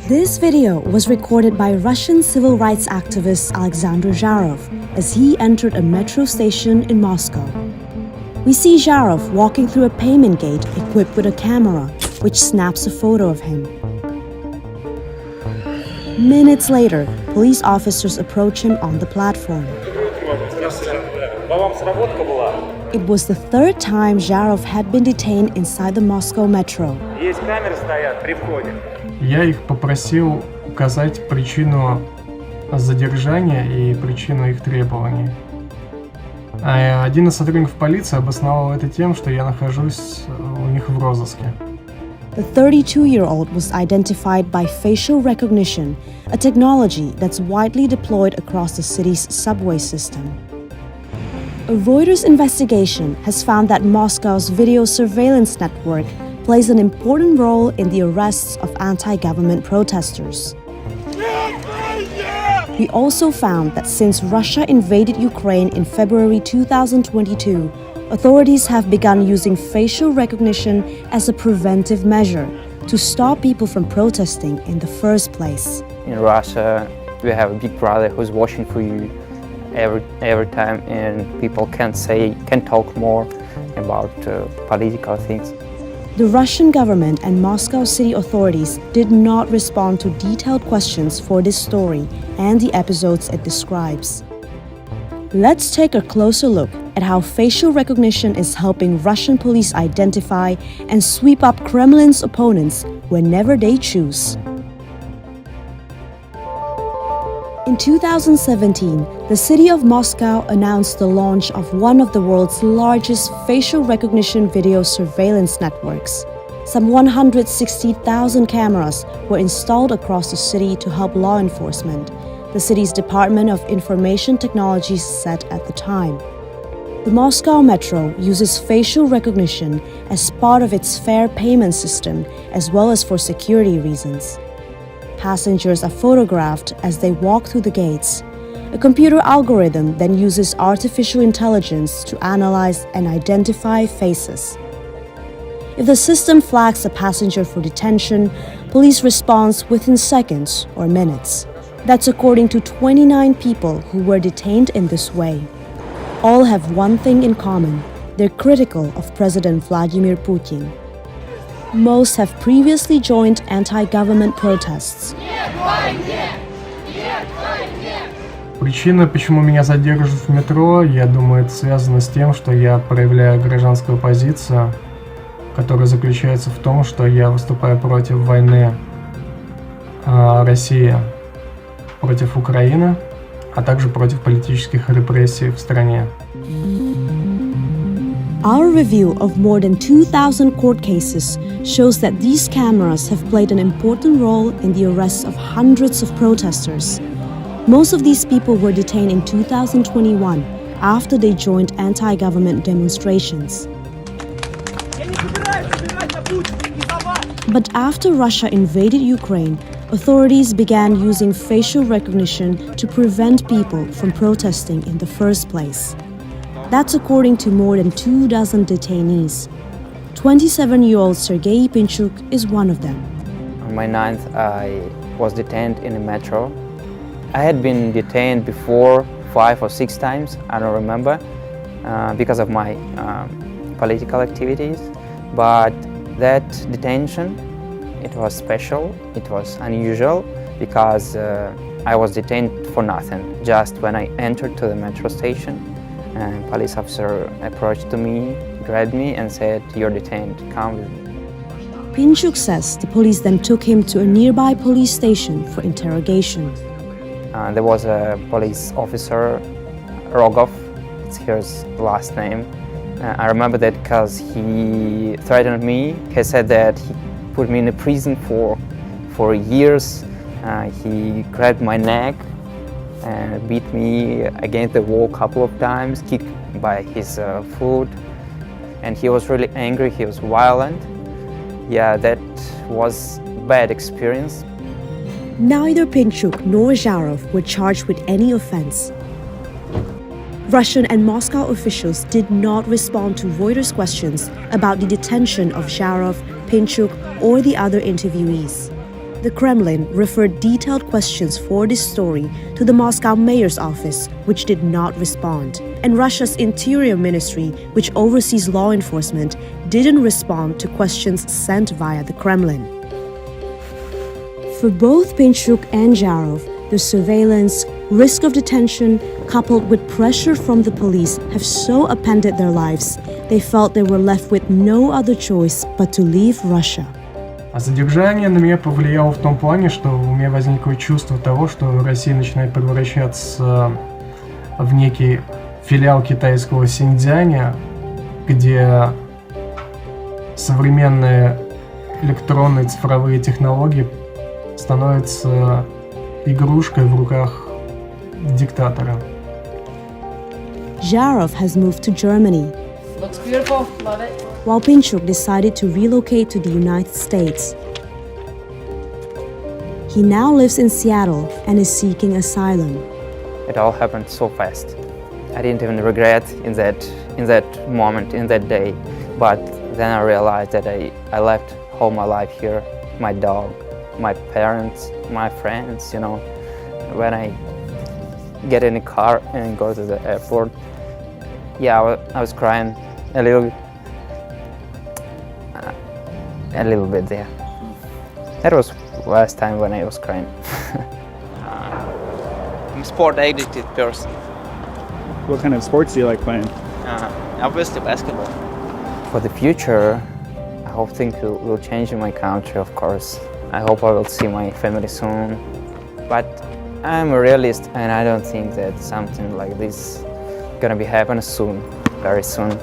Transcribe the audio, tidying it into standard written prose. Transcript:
This video was recorded by Russian civil rights activist Alexander Zharov as he entered a metro station in Moscow. We see Zharov walking through a payment gate equipped with a camera, which snaps a photo of him. Minutes later, police officers approach him on the platform. It was the third time Zharov had been detained inside the Moscow metro. Я их попросил указать причину задержания и причину их требований. Один из сотрудников полиции обосновал это тем, что я нахожусь у них в розыске. The 32-year-old was identified by facial recognition, a technology that's widely deployed across the city's subway system. A Reuters investigation has found that Moscow's video surveillance network plays an important role in the arrests of anti-government protesters. We also found that since Russia invaded Ukraine in February 2022, authorities have begun using facial recognition as a preventive measure to stop people from protesting in the first place. In Russia, we have a big brother who's watching for you every time, and people can talk more about political things. The Russian government and Moscow city authorities did not respond to detailed questions for this story and the episodes it describes. Let's take a closer look at how facial recognition is helping Russian police identify and sweep up Kremlin's opponents whenever they choose. In 2017, the city of Moscow announced the launch of one of the world's largest facial recognition video surveillance networks. Some 160,000 cameras were installed across the city to help law enforcement, the city's Department of Information Technology said at the time. The Moscow Metro uses facial recognition as part of its fare payment system as well as for security reasons. Passengers are photographed as they walk through the gates. A computer algorithm then uses artificial intelligence to analyze and identify faces. If the system flags a passenger for detention, police respond within seconds or minutes. That's according to 29 people who were detained in this way. All have one thing in common: they're critical of President Vladimir Putin. Most have previously joined anti-government protests. Причина, почему меня задерживают в метро, я думаю, это связано с тем, что я проявляю гражданскую позицию, которая заключается в том, что я выступаю против войны России против Украины, а также против политических репрессий в стране. Our review of more than 2,000 court cases shows that these cameras have played an important role in the arrests of hundreds of protesters. Most of these people were detained in 2021 after they joined anti-government demonstrations. But after Russia invaded Ukraine, authorities began using facial recognition to prevent people from protesting in the first place. That's according to more than 24 detainees. 27-year-old Sergei Pinchuk is one of them. On my 9th, I was detained in a metro. I had been detained before 5 or 6 times, I don't remember, because of my political activities. But that detention, it was special, it was unusual, because I was detained for nothing. Just when I entered to the metro station, a police officer approached to me, grabbed me and said, "You're detained, come with me." Pinchuk says the police then took him to a nearby police station for interrogation. There was a police officer, Rogov, it's his last name. I remember that because he threatened me. He said that he put me in a prison for years. He grabbed my neck and beat me against the wall a couple of times, kicked by his foot. And he was really angry, he was violent. Yeah, that was a bad experience. Neither Pinchuk nor Zharov were charged with any offense. Russian and Moscow officials did not respond to Reuters' questions about the detention of Zharov, Pinchuk, or the other interviewees. The Kremlin referred detailed questions for this story to the Moscow mayor's office, which did not respond. And Russia's Interior Ministry, which oversees law enforcement, didn't respond to questions sent via the Kremlin. For both Pinchuk and Zharov, the surveillance, risk of detention, coupled with pressure from the police, have so upended their lives, they felt they were left with no other choice but to leave Russia. А задержание на меня повлияло в том плане, что у меня возникло чувство того, что Россия начинает превращаться в некий филиал китайского Синьцзяня, где современные электронные цифровые технологии становятся игрушкой в руках диктатора. Zharov has moved to Germany, Looks beautiful, love it. while Pinchuk decided to relocate to the United States. He now lives in Seattle and is seeking asylum. It all happened so fast. I didn't even regret in that moment, in that day. But then I realized that I left all my life here, my dog, my parents, my friends, you know. When I get in a car and go to the airport, yeah, I was crying a little bit there. That was last time when I was crying. I'm a sport addicted person. What kind of sports do you like playing? Obviously basketball. For the future, I hope things will change in my country, of course. I hope I will see my family soon. But I'm a realist and I don't think that something like this gonna be happening soon, very soon.